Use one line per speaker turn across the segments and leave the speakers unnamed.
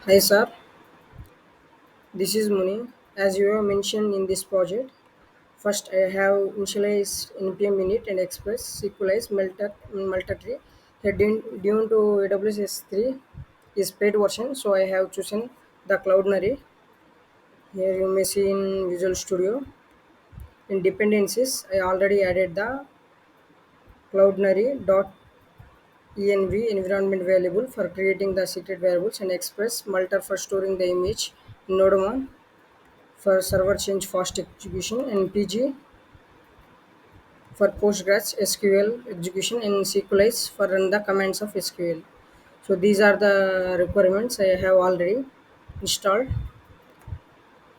Hi sir, this is Muni. As you have mentioned in this project, first I have initialized npm init and express sequelize multi-tree. Here due to AWS S3 is paid version, so I have chosen the Cloudinary. Here you may see in Visual Studio. In dependencies, I already added the Cloudinary.env environment variable for creating the secret variables and express multi for storing the image in Node1 for server change fast execution and PG for Postgres SQL execution and Sequelize for run the commands of SQL. So these are the requirements I have already installed.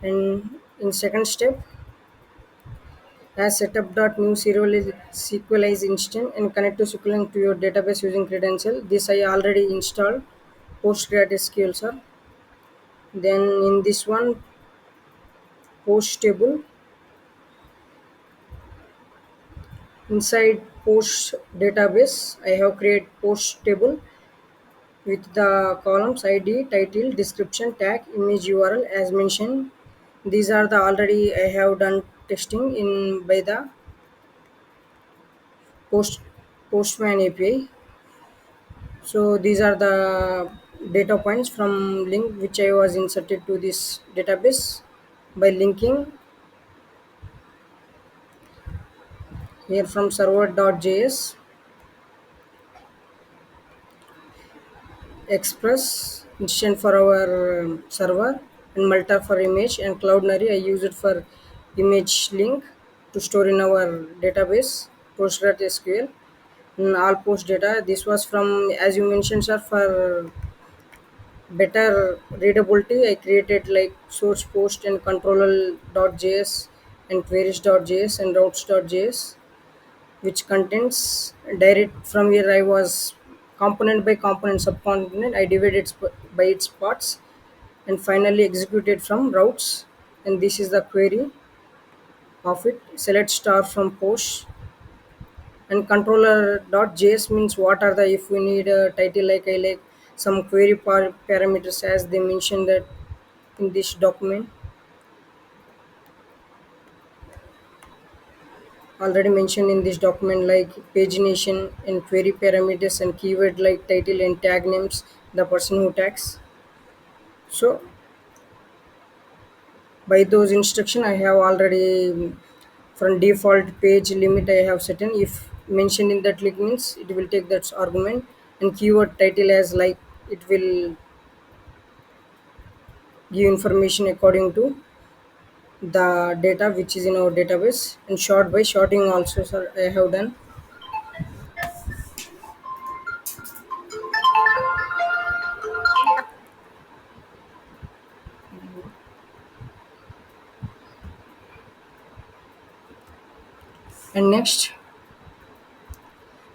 And in second step, as setup.new serial Sequelize instance and connect to SQL to your database using credential. This I already installed Postgres SQL sir. Then in this one post table inside post database I have create post table with the columns id title description tag image url as mentioned. These are the already I have done testing in by the post postman api. So these are the data points from link which I was inserted to this database by linking here from server.js express instant for our server and multi for image and cloudinary I use it for image link to store in our database postgresql and all post data. This was from, as you mentioned sir, for better readability I created like source post and controller.js and queries.js and routes.js which contains direct from here I was component by component subcomponent I divided by its parts and finally executed from routes. And this is the query of it, select star from post and controller.js means what are the, if we need a title like I like some query parameters as they mentioned that in this document already mentioned in this document like pagination and query parameters and keyword like title and tag names the person who tags. So by those instruction I have already from default page limit I have set in if mentioned in that link means it will take that argument and keyword title as like it will give information according to the data which is in our database and short by shorting also sir I have done. And next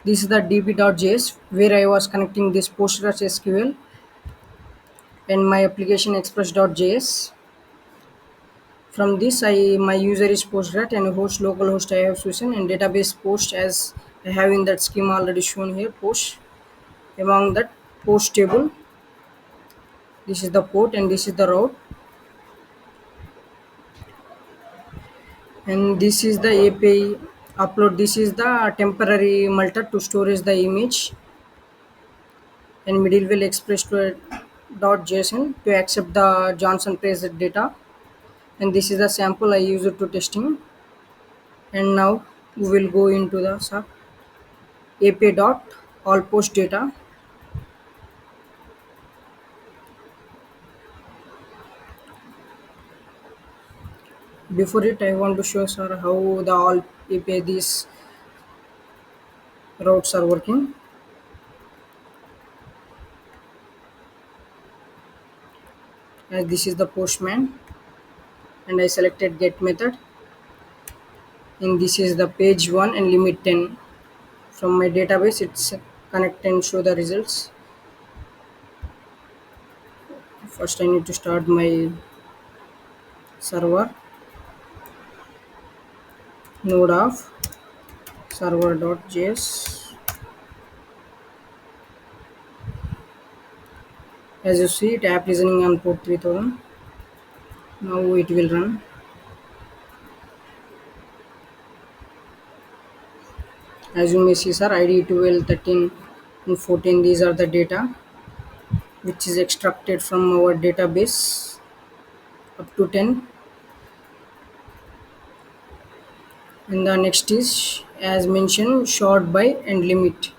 this is the db.js where I was connecting this postgresql and my application express.js. From this, my user is Postgres and host localhost I have chosen and database post as I have in that schema already shown here post. Among that post table, this is the port and this is the route and this is the API upload. This is the temporary multi to storage the image and middleware express to .json to accept the Johnson place data and this is the sample I use it to testing. And now we will go into the sub API dot all post data. Before it, I want to show sir how the all API these routes are working. This is the postman, and I selected get method. And this is the page one and limit 10 from my database. It's connect and show the results. First, I need to start my server node of server.js As you see, it app listening on port 3000. Now it will run. As you may see, sir, ID 12, 13, and 14. These are the data which is extracted from our database up to 10. And the next is, as mentioned, sort by and limit.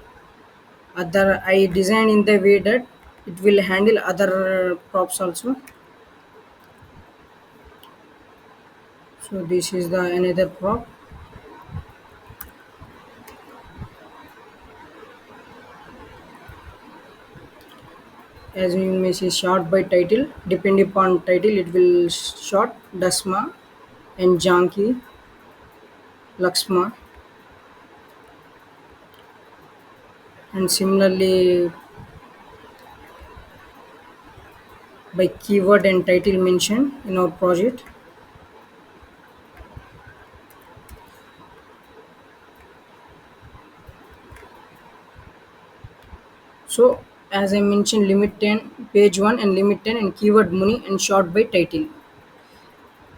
Other I designed in the way that it will handle other props also. So this is the another prop. As you may see, short by title. Depending upon title, it will short Dasma and Janki, Laxma, and similarly by keyword and title mentioned in our project. So as I mentioned, limit 10, page 1 and limit 10 and keyword Muni and short by title.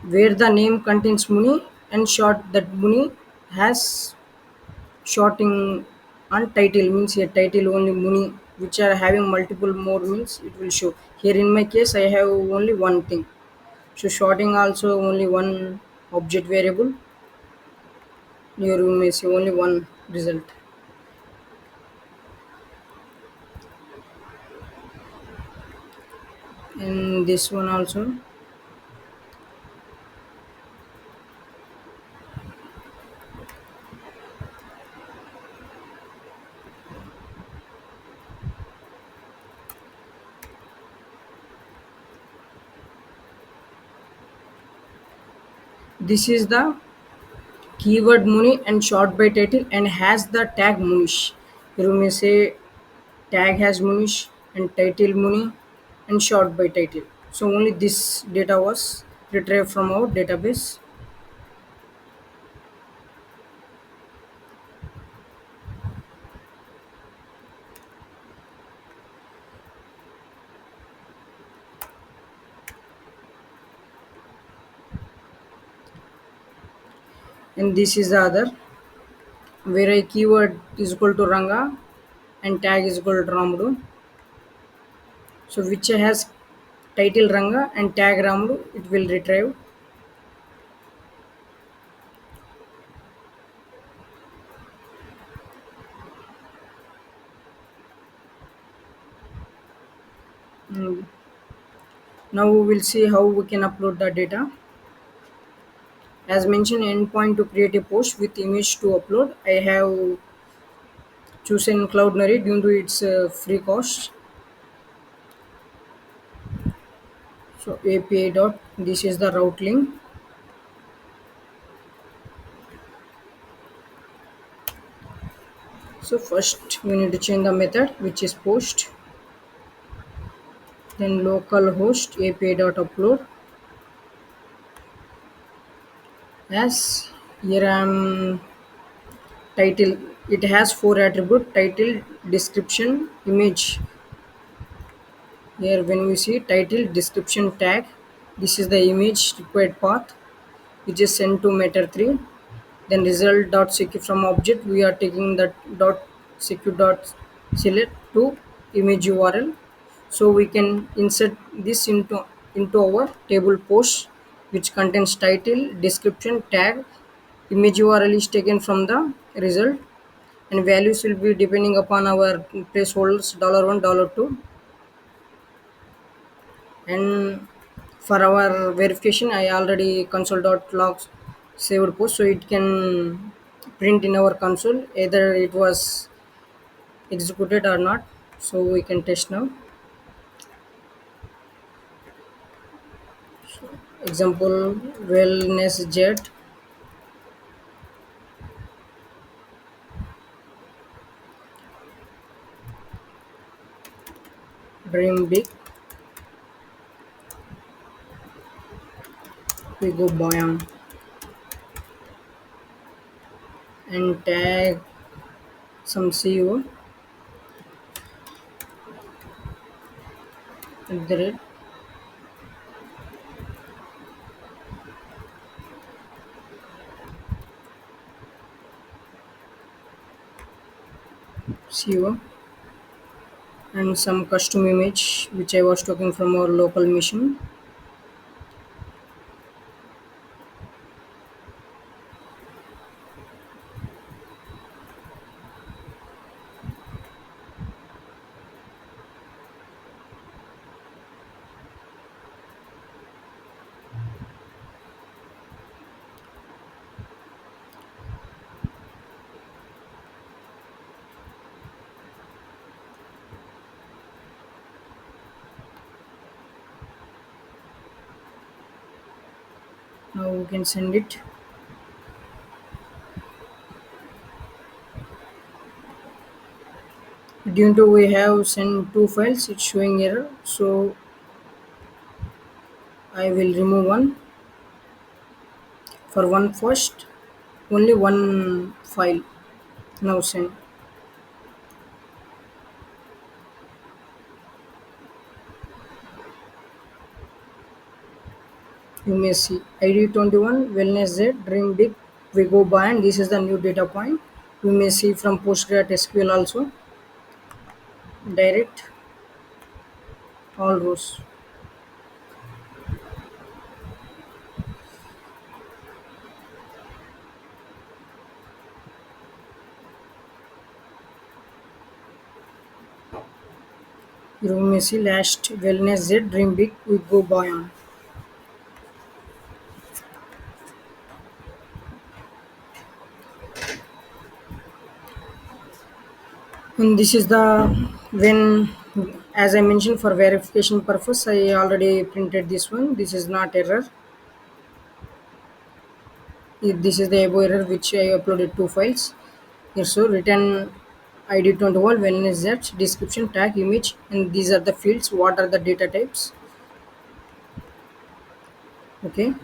Where the name contains Muni and short that Muni has shorting on title means here title only Muni which are having multiple more means it will show. Here in my case I have only one thing. So shorting also only one object variable. Here you may see only one result. In this one also. This is the keyword Muni and short by title and has the tag Munish. You may say tag has Munish and title Muni and short by title. So only this data was retrieved from our database. And this is the other where a keyword is equal to Ranga and tag is equal to Ramudu. So which has title Ranga and tag Ramudu, it will retrieve. Mm. Now we will see how we can upload the data. As mentioned, endpoint to create a post with image to upload. I have chosen Cloudinary due to its free cost. So API dot. This is the route link. So first we need to change the method which is post. Then localhost API dot upload. As here I am title. It has four attribute: title, description, image. Here when we see title, description, tag, this is the image required path which is sent to matter 3. Then result dot seq from object we are taking that dot seq dot select to image URL. So we can insert this into our table post which contains title, description, tag. Image URL is taken from the result and values will be depending upon our placeholders $1, $2. And for our verification I already console.log saved post so it can print in our console either it was executed or not. So we can test now. Example, wellness jet, dream big, we go boyam and tag some CEO. at the rate CO and some custom image which I was taking from our local machine. Now we can send it. Due to we have sent two files, it's showing error. So I will remove one for one first. Only one file. Now send. You may see ID21 Wellness Z Dream Big we go by, and this is the new data point. You may see from PostgreSQL also. Direct all rows. You may see last Wellness Z Dream Big we go by on. And this is the when, as I mentioned, for verification purpose I already printed this one. This is not error. This is the above error which I uploaded two files. Here so written ID21 wellness Z description tag image, and these are the fields. What are the data types? Okay,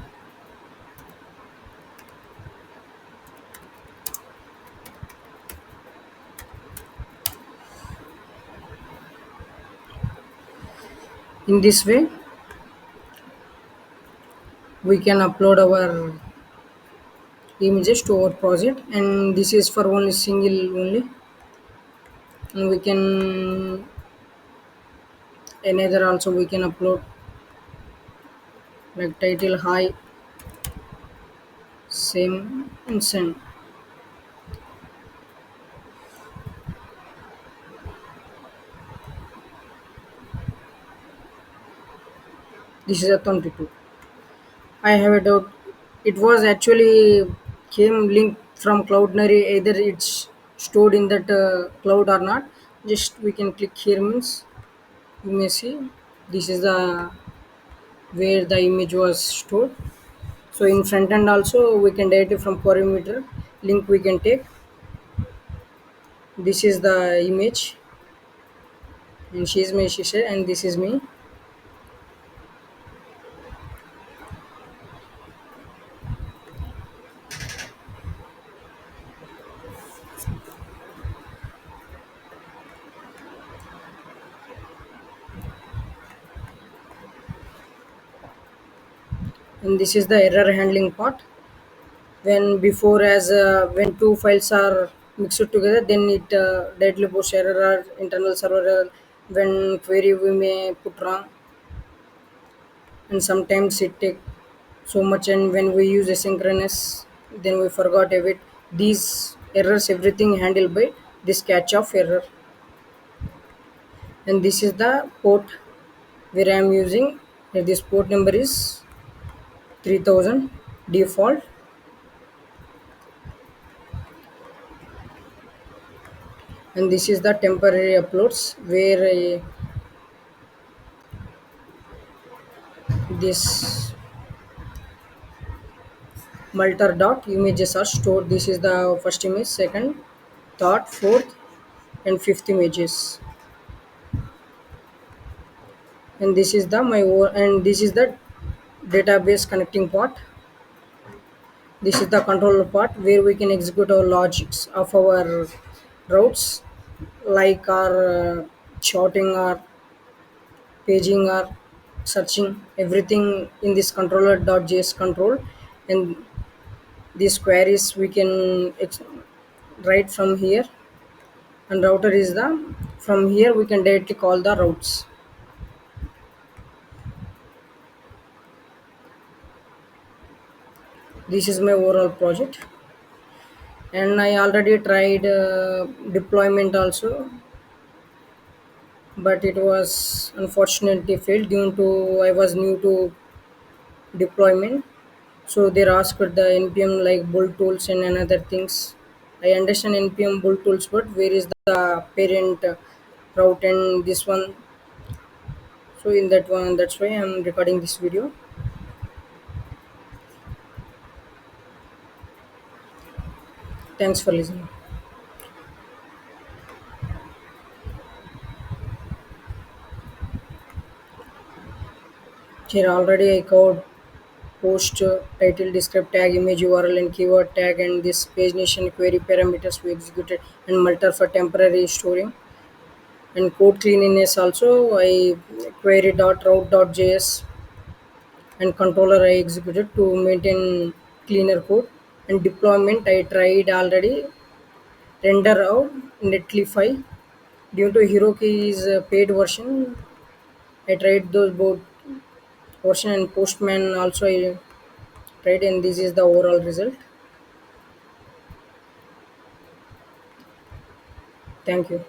in this way we can upload our images to our project, and this is for only single only. And we can another also we can upload like title hi same and send. This is a 22. I have a doubt. It was actually came link from Cloudnary. Either it's stored in that cloud or not. Just we can click here means you may see this is the where the image was stored. So in front end also we can directly from perimeter link we can take. This is the image, and she is me, she said, and this is me. And this is the error handling part. When before as when two files are mixed together, then it directly posts error or internal server error. When query we may put wrong, and sometimes it take so much, and when we use asynchronous then we forgot a bit. These errors everything handled by this catch of error. And this is the port where I am using. This port number is 3000 default. And this is the temporary uploads where this multer dot images are stored. This is the first image, second, third, fourth, and fifth images. And this is the and this is the database connecting part. This is the controller part where we can execute our logics of our routes, like our shorting or paging or searching everything in this controller.js control, and these queries we can write from here, and router is the from here we can directly call the routes. This is my overall project, and I already tried deployment also, but it was unfortunately failed due to I was new to deployment. So they asked the npm like build tools and another things. I understand npm build tools, but where is the parent route and this one? So in that one, that's why I'm recording this video. Thanks for listening. Here already I covered post, title, descript tag, image, URL, and keyword tag, and this page nation query parameters we executed, and multer for temporary storing, and code cleanliness also. I query dot route dot js and controller I executed to maintain cleaner code, and deployment I tried already render out netlify due to Heroku is a paid version. I tried those both version, and postman also I tried, and this is the overall result. Thank you.